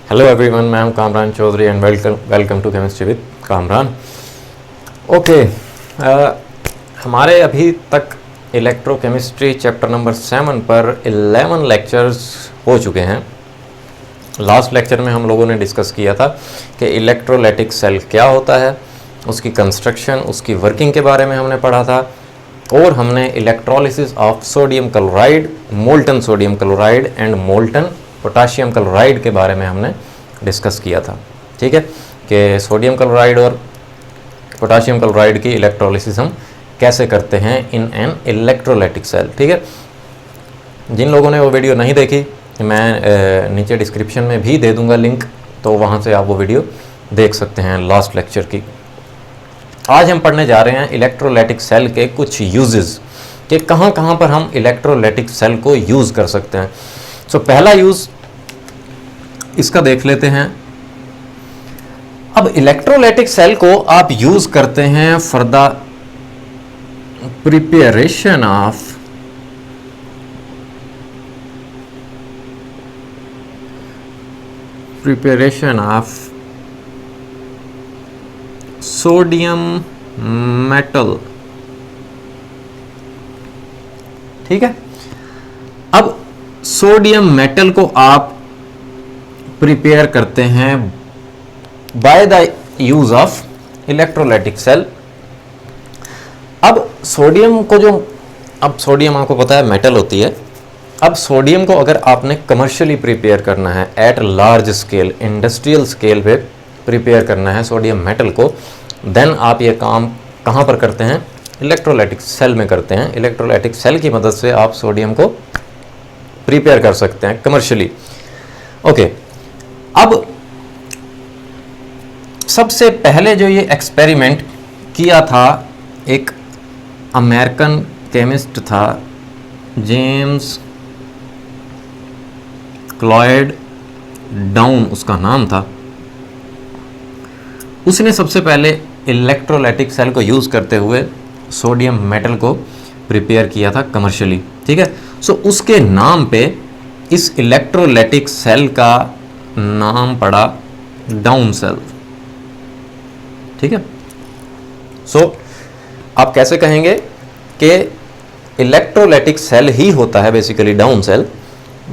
Hello everyone, मैं हूं Kamran Chaudhary and welcome to chemistry with Kamran. Okay, हमारे अभी तक इलेक्ट्रोकेमिस्ट्री चैप्टर नंबर 7 पर 11 लेक्चर्स हो चुके हैं। लास्ट लेक्चर में हम लोगों ने डिस्कस किया था कि इलेक्ट्रोलाइटिक सेल क्या होता है, उसकी कंस्ट्रक्शन, उसकी वर्किंग के बारे में हमने पढ़ा था, और हमने electrolysis of sodium chloride, molten sodium chloride and molten potassium chloride के बारे में हमने डिस्कस किया था। ठीक है, कि सोडियम क्लोराइड और पोटाशियम क्लोराइड की इलेक्ट्रोलिसिस हम कैसे करते हैं इन एन इलेक्ट्रोलाइटिक सेल। ठीक है, जिन लोगों ने वो वीडियो नहीं देखी, मैं नीचे डिस्क्रिप्शन में भी दे दूंगा लिंक, तो वहाँ से आप वो वीडियो देख सकते हैं लास्ट लेक्चर की। आज हम पढ़ने जा रहे हैं इलेक्ट्रोलाइटिक सेल के कुछ यूजेस, कि कहाँ कहाँ पर हम इलेक्ट्रोलाइटिक सेल को यूज़ कर सकते हैं। सो पहला यूज़ इसका देख लेते हैं। अब इलेक्ट्रोलाइटिक सेल को आप यूज़ करते हैं for the preparation of sodium metal. ठीक है, अब सोडियम मेटल को आप प्रिपेयर करते हैं by the use of electrolytic cell. अब सोडियम को अब सोडियम आपको पता है मेटल होती है। अब सोडियम को अगर आपने कमर्शियली प्रिपेयर करना है, eight large scale, industrial scale पे प्रिपेयर करना है सोडियम मेटल को, देन आप ये काम कहाँ पर करते हैं? इलेक्ट्रोलाइटिक सेल में करते हैं। इलेक्ट्रोलाइटिक सेल की मदद से आप सोडियम को प्रिपेयर कर सकते हैं कमर्शियली। ओके, अब सबसे पहले जो ये एक्सपेरिमेंट किया था, एक अमेरिकन केमिस्ट था, जेम्स क्लॉयड डाउन उसका नाम था। उसने सबसे पहले इलेक्ट्रोलाइटिक सेल को यूज़ करते हुए सोडियम मेटल को प्रिपेयर किया था कमर्शियली। ठीक है, सो उसके नाम पे इस इलेक्ट्रोलाइटिक सेल का नाम पड़ा डाउन सेल। ठीक है, सो आप कैसे कहेंगे कि इलेक्ट्रोलाइटिक सेल ही होता है basically down cell.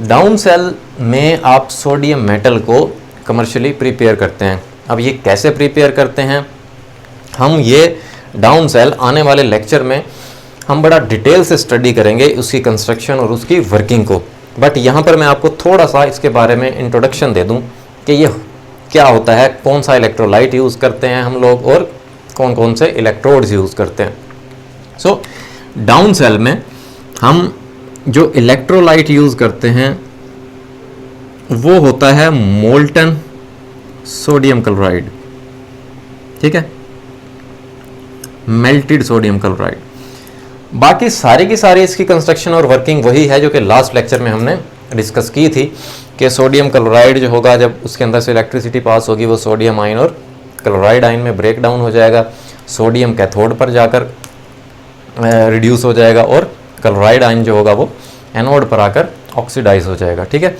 Down cell में आप सोडियम मेटल को कमर्शियली प्रिपेयर करते हैं। अब ये कैसे प्रिपेयर करते हैं, हम ये डाउन सेल आने वाले लेक्चर में हम बड़ा डिटेल से स्टडी करेंगे, उसकी कंस्ट्रक्शन और उसकी वर्किंग को। बट यहाँ पर मैं आपको थोड़ा सा इसके बारे में इंट्रोडक्शन दे दूँ कि ये क्या होता है, कौन सा इलेक्ट्रोलाइट यूज़ करते हैं हम लोग, और कौन कौन से इलेक्ट्रोड्स यूज़ करते हैं। सो डाउन सेल में हम जो इलेक्ट्रोलाइट यूज़ करते हैं वो होता है मोल्टन सोडियम क्लोराइड। ठीक है, मेल्टेड सोडियम क्लोराइड। बाकी सारी की सारी इसकी कंस्ट्रक्शन और वर्किंग वही है जो कि लास्ट लेक्चर में हमने डिस्कस की थी, कि सोडियम क्लोराइड जो होगा, जब उसके अंदर से इलेक्ट्रिसिटी पास होगी, वो सोडियम आयन और क्लोराइड आयन में ब्रेक डाउन हो जाएगा। सोडियम कैथोड पर जाकर रिड्यूस हो जाएगा, और क्लोराइड आयन जो होगा वो एनोड पर आकर ऑक्सीडाइज हो जाएगा। ठीक है,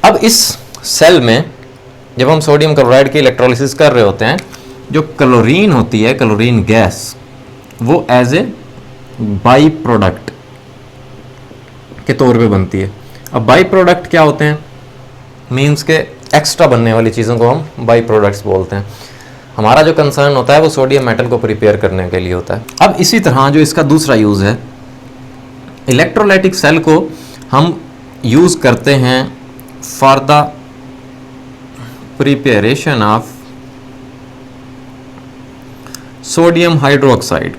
अब इस सेल में जब हम सोडियम क्लोराइड की इलेक्ट्रोलिसिस कर रहे होते हैं, जो क्लोरीन होती है, क्लोरीन गैस, वो एज ए बाई प्रोडक्ट के तौर पे बनती है। अब बाई प्रोडक्ट क्या होते हैं? मीन्स के एक्स्ट्रा बनने वाली चीज़ों को हम बाई प्रोडक्ट्स बोलते हैं। हमारा जो कंसर्न होता है वो सोडियम मेटल को प्रिपेयर करने के लिए होता है। अब इसी तरह जो इसका दूसरा यूज़ है, इलेक्ट्रोलाइटिक सेल को हम यूज़ करते हैं for the preparation of sodium hydroxide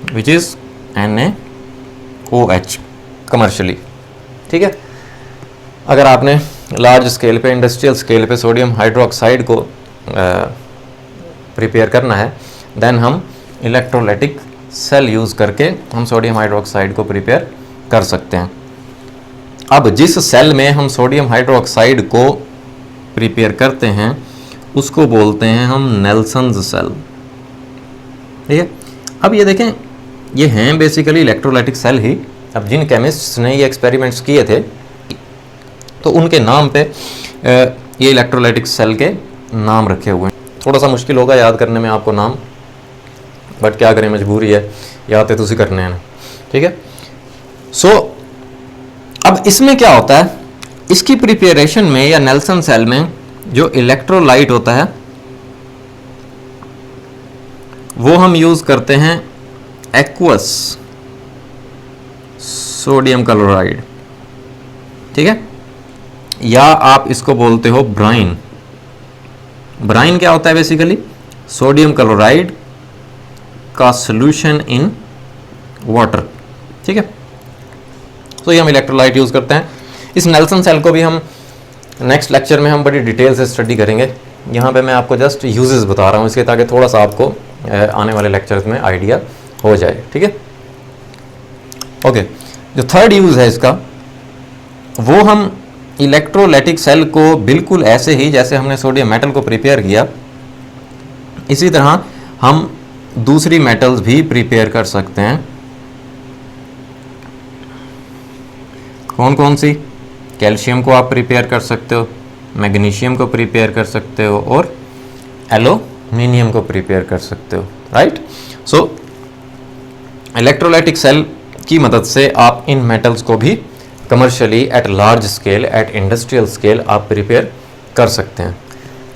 which is NaOH commercially. ठीक है, अगर आपने लार्ज स्केल पे, इंडस्ट्रियल स्केल पे सोडियम हाइड्रोक्साइड को प्रिपेयर करना है, देन हम इलेक्ट्रोलाइटिक सेल यूज़ करके हम सोडियम हाइड्रोक्साइड को प्रिपेयर कर सकते हैं। अब जिस सेल में हम सोडियम हाइड्रोक्साइड को प्रिपेयर करते हैं उसको बोलते हैं हम नेल्सन्स सेल। ठीक है, अब ये देखें, ये हैं बेसिकली इलेक्ट्रोलाइटिक सेल ही। अब जिन केमिस्ट्स ने ये एक्सपेरिमेंट्स किए थे तो उनके नाम पे ये इलेक्ट्रोलाइटिक सेल के नाम रखे हुए हैं। थोड़ा सा मुश्किल होगा याद करने में आपको नाम, बट क्या करें, मजबूरी है, याद तो तुसी करने हैं, ठीक है। सो अब इसमें क्या होता है, इसकी प्रिपरेशन में या नेल्सन सेल में जो इलेक्ट्रोलाइट होता है वो हम यूज करते हैं एक्वस सोडियम क्लोराइड, ठीक है, या आप इसको बोलते हो ब्राइन। ब्राइन क्या होता है, बेसिकली सोडियम क्लोराइड का सॉल्यूशन इन वाटर, ठीक है। तो ये हम इलेक्ट्रोलाइट यूज करते हैं। इस नेल्सन सेल को भी हम नेक्स्ट लेक्चर में हम बड़ी डिटेल से स्टडी करेंगे। यहाँ पे मैं आपको जस्ट यूजेस बता रहा हूँ इसके, ताकि थोड़ा सा आपको आने वाले लेक्चर्स में आइडिया हो जाए, ठीक है। ओके, जो थर्ड यूज है इसका, वो हम इलेक्ट्रोलाइटिक सेल को बिल्कुल ऐसे ही जैसे हमने सोडियम मेटल को प्रिपेयर किया, इसी तरह हम दूसरी मेटल्स भी प्रिपेयर कर सकते हैं। कौन कौन सी? कैल्शियम को आप प्रिपेयर कर सकते हो, मैग्नीशियम को प्रिपेयर कर सकते हो, और एल्यूमिनियम को प्रिपेयर कर सकते हो, राइट। सो इलेक्ट्रोलाइटिक सेल की मदद से आप इन मेटल्स को भी commercially at large scale, at industrial scale आप प्रिपेयर कर सकते हैं।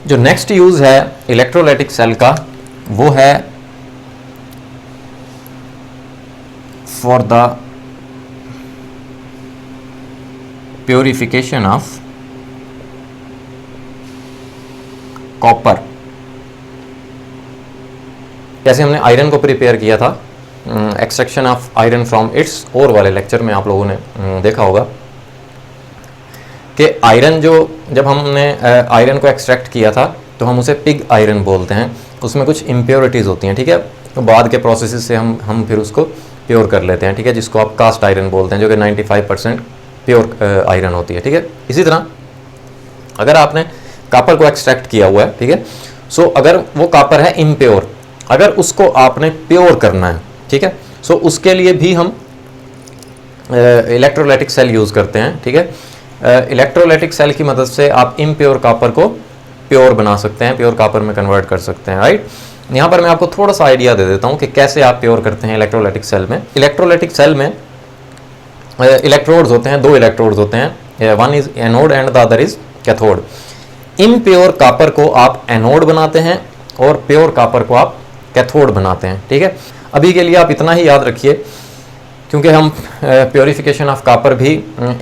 जो नेक्स्ट यूज है इलेक्ट्रोलाइटिक सेल का, वो है for the purification of copper. जैसे हमने आयरन को प्रिपेयर किया था, extraction of iron from its ore वाले लेक्चर में आप लोगों ने देखा होगा कि आयरन जो, जब हमने आयरन को एक्सट्रैक्ट किया था तो हम उसे पिग आयरन बोलते हैं। उसमें कुछ इम्प्योरिटीज़ होती हैं, ठीक है, तो बाद के प्रोसेस से हम फिर उसको प्योर कर लेते हैं, ठीक है, जिसको आप कास्ट आयरन बोलते हैं, जो कि 95% प्योर आयरन होती है, ठीक है। इसी तरह अगर आपने कापर को एक्सट्रैक्ट किया हुआ है, ठीक है, सो अगर वो कापर है इम्प्योर, अगर उसको आपने प्योर करना है, ठीक है, सो उसके लिए भी हम इलेक्ट्रोलाइटिक सेल यूज़ करते हैं, ठीक है। इलेक्ट्रोलाइटिक सेल की मदद से आप इम्प्योर कापर को प्योर बना सकते हैं, प्योर कापर में कन्वर्ट कर सकते हैं, राइट। यहाँ पर मैं आपको थोड़ा सा आइडिया दे देता हूँ कि कैसे आप प्योर करते हैं इलेक्ट्रोलाइटिक सेल में। इलेक्ट्रोलाइटिक सेल में इलेक्ट्रोड्स होते हैं, 2 इलेक्ट्रोड्स होते हैं, one is anode and the other is cathode. Impure copper को आप एनोड बनाते हैं और प्योर कापर को आप कैथोड बनाते हैं, ठीक है। अभी के लिए आप इतना ही याद रखिए, क्योंकि हम प्योरिफिकेशन ऑफ कापर भी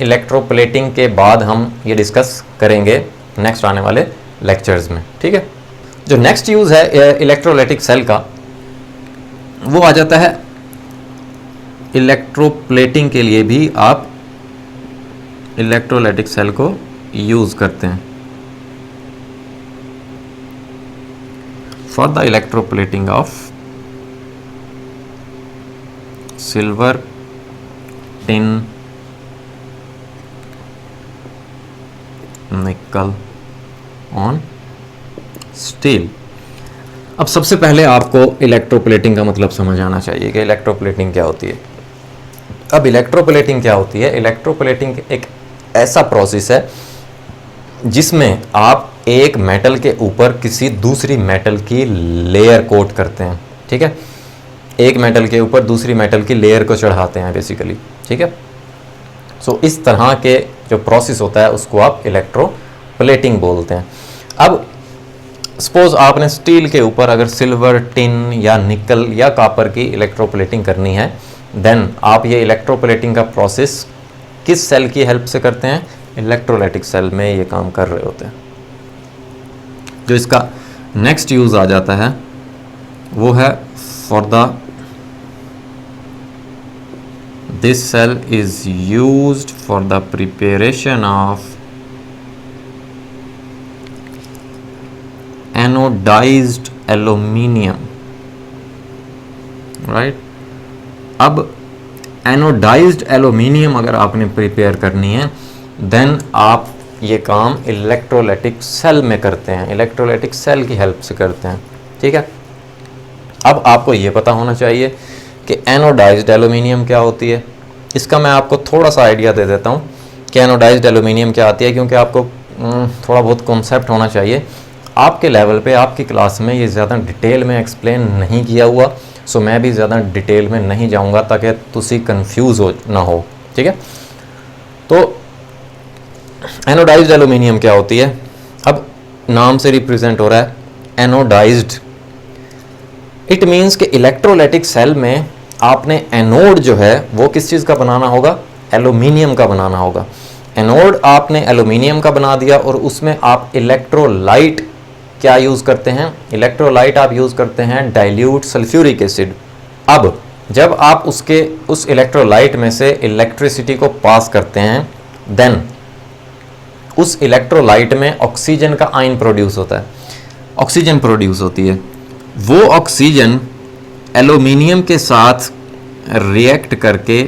इलेक्ट्रोप्लेटिंग के बाद हम ये डिस्कस करेंगे नेक्स्ट आने वाले लेक्चर्स में, ठीक है। जो नेक्स्ट यूज़ है इलेक्ट्रोलाइटिक सेल का, वो आ जाता है इलेक्ट्रोप्लेटिंग के लिए भी आप इलेक्ट्रोलाइटिक सेल को यूज़ करते हैं। For the electroplating of silver, tin, निकल ऑन स्टील। अब सबसे पहले आपको इलेक्ट्रोप्लेटिंग का मतलब समझ आना चाहिए कि इलेक्ट्रोप्लेटिंग क्या होती है। अब इलेक्ट्रोप्लेटिंग क्या होती है? इलेक्ट्रोप्लेटिंग एक ऐसा प्रोसेस है जिसमें आप एक मेटल के ऊपर किसी दूसरी मेटल की लेयर कोट करते हैं, ठीक है। एक मेटल के ऊपर दूसरी मेटल की लेयर को चढ़ाते हैं बेसिकली, ठीक है। सो इस तरह के जो प्रोसेस होता है उसको आप इलेक्ट्रोप्लेटिंग बोलते हैं। अब सपोज आपने स्टील के ऊपर अगर सिल्वर, टिन या निकल या कॉपर की इलेक्ट्रोप्लेटिंग करनी है, देन आप ये इलेक्ट्रोप्लेटिंग का प्रोसेस किस सेल की हेल्प से करते हैं? इलेक्ट्रोलाइटिक सेल में ये काम कर रहे होते हैं। जो इसका नेक्स्ट यूज़ आ जाता है वो है for the this cell is used for the preparation of anodised aluminium, right. अब एनोडाइज्ड एल्यूमिनियम अगर आपने प्रिपेयर करनी है, देन आप ये काम इलेक्ट्रोलाइटिक सेल में करते हैं, इलेक्ट्रोलाइटिक सेल की हेल्प से करते हैं, ठीक है। अब आपको ये पता होना चाहिए कि एनोडाइज्ड एल्यूमिनियम क्या होती है। इसका मैं आपको थोड़ा सा आइडिया दे देता हूँ कि एनोडाइज्ड एल्यूमिनियम क्या आती है, क्योंकि आपको थोड़ा बहुत कॉन्सेप्ट होना चाहिए। आपके लेवल पे आपकी क्लास में ये ज़्यादा डिटेल में एक्सप्लेन नहीं किया हुआ, सो मैं भी ज़्यादा डिटेल में नहीं जाऊंगा ताकि तुसी कंफ्यूज हो ना हो, ठीक है। तो एनोडाइज्ड एल्यूमिनियम क्या होती है? अब नाम से रिप्रेजेंट हो रहा है एनोडाइज्ड, इट मीन्स कि इलेक्ट्रोलाइटिक सेल में आपने एनोड जो है वो किस चीज़ का बनाना होगा? एल्यूमिनियम का बनाना होगा। एनोड आपने एल्यूमिनियम का बना दिया और उसमें आप इलेक्ट्रोलाइट क्या यूज़ करते हैं? इलेक्ट्रोलाइट आप यूज़ करते हैं डाइल्यूट सल्फ्यूरिक एसिड। अब जब आप उस इलेक्ट्रोलाइट में से इलेक्ट्रिसिटी को पास करते हैं, देन उस इलेक्ट्रोलाइट में ऑक्सीजन का आयन प्रोड्यूस होता है, ऑक्सीजन प्रोड्यूस होती है। वो ऑक्सीजन एल्यूमिनियम के साथ रिएक्ट करके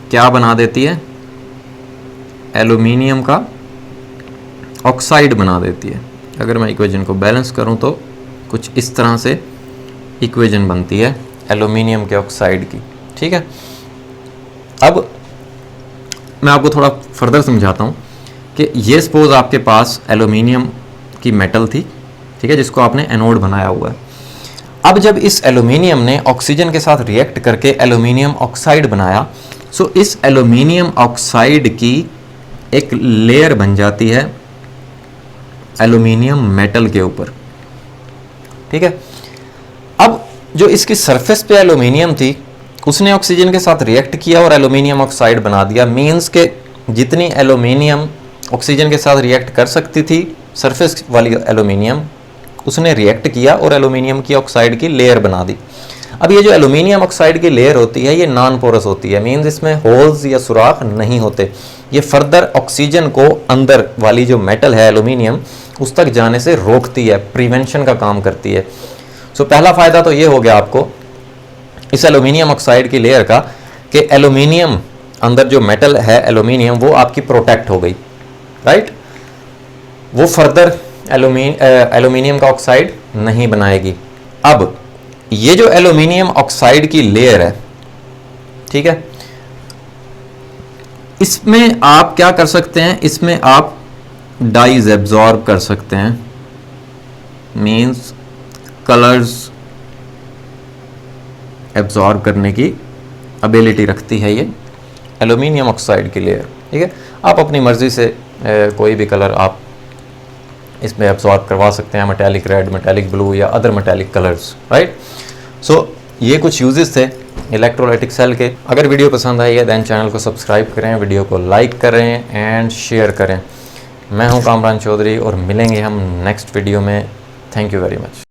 क्या बना देती है? एल्यूमिनियम का ऑक्साइड बना देती है। अगर मैं इक्वेशन को बैलेंस करूं तो कुछ इस तरह से इक्वेशन बनती है एल्यूमिनियम के ऑक्साइड की, ठीक है। अब मैं आपको थोड़ा फर्दर समझाता हूं कि ये सपोज आपके पास एल्यूमिनियम की मेटल थी, ठीक है, जिसको आपने एनोड बनाया हुआ है। अब जब इस एल्यूमिनियम ने ऑक्सीजन के साथ रिएक्ट करके एल्यूमिनियम ऑक्साइड बनाया, सो इस एल्यूमिनियम ऑक्साइड की एक लेयर बन जाती है एल्यूमिनियम मेटल के ऊपर, ठीक है। अब जो इसकी सरफेस पे एल्यूमिनियम थी उसने ऑक्सीजन के साथ रिएक्ट किया और एल्यूमिनियम ऑक्साइड बना दिया। मींस के जितनी एल्यूमिनियम ऑक्सीजन के साथ रिएक्ट कर सकती थी, सरफेस वाली एल्यूमिनियम उसने रिएक्ट किया और एल्यूमिनियम की ऑक्साइड की लेयर बना दी। अब ये जो एल्यूमिनियम ऑक्साइड की लेयर होती है ये नॉन पोरस होती है, मींस इसमें होल्स या सुराख नहीं होते। ये फर्दर ऑक्सीजन को अंदर वाली जो मेटल है एल्यूमिनियम उस तक जाने से रोकती है, प्रिवेंशन का काम करती है। सो पहला फ़ायदा तो ये हो गया आपको इस एल्यूमिनियम ऑक्साइड की लेयर का कि एल्यूमिनियम अंदर जो मेटल है एल्यूमिनियम वो आपकी प्रोटेक्ट हो गई, राइट। वो फर्दर एल्यूमिनियम का ऑक्साइड नहीं बनाएगी। अब ये जो एल्यूमिनियम ऑक्साइड की लेयर है, ठीक है, इसमें आप क्या कर सकते हैं? इसमें आप डाइज एब्जॉर्ब कर सकते हैं, मींस कलर्स एब्जॉर्ब करने की एबिलिटी रखती है ये एल्यूमिनियम ऑक्साइड की लेयर, ठीक है। आप अपनी मर्जी से कोई भी कलर आप इसमें एब्जॉर्ब करवा सकते हैं, मेटालिक रेड, मेटालिक ब्लू या अदर मेटालिक कलर्स, राइट। सो ये कुछ यूजेस थे इलेक्ट्रोलाइटिक सेल के। अगर वीडियो पसंद आई है दैन चैनल को सब्सक्राइब करें, वीडियो को लाइक करें एंड शेयर करें। मैं हूं कामरान चौधरी और मिलेंगे हम नेक्स्ट वीडियो में। Thank you very much.